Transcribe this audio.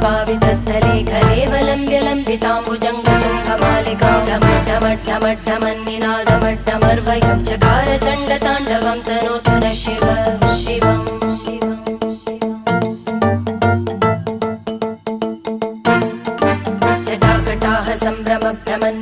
पावितस्थले खलेवलम्ब्य लम्बिताम्बुजङ्गतुङ्गमालिकां ढमड्ढमड्ढमड्ढमन्निनादमड्ढमर्वयं चकार चण्डताण्डवं तनोतु नः शिव शिवम् जटाकटाः सम्भ्रम भ्रमन्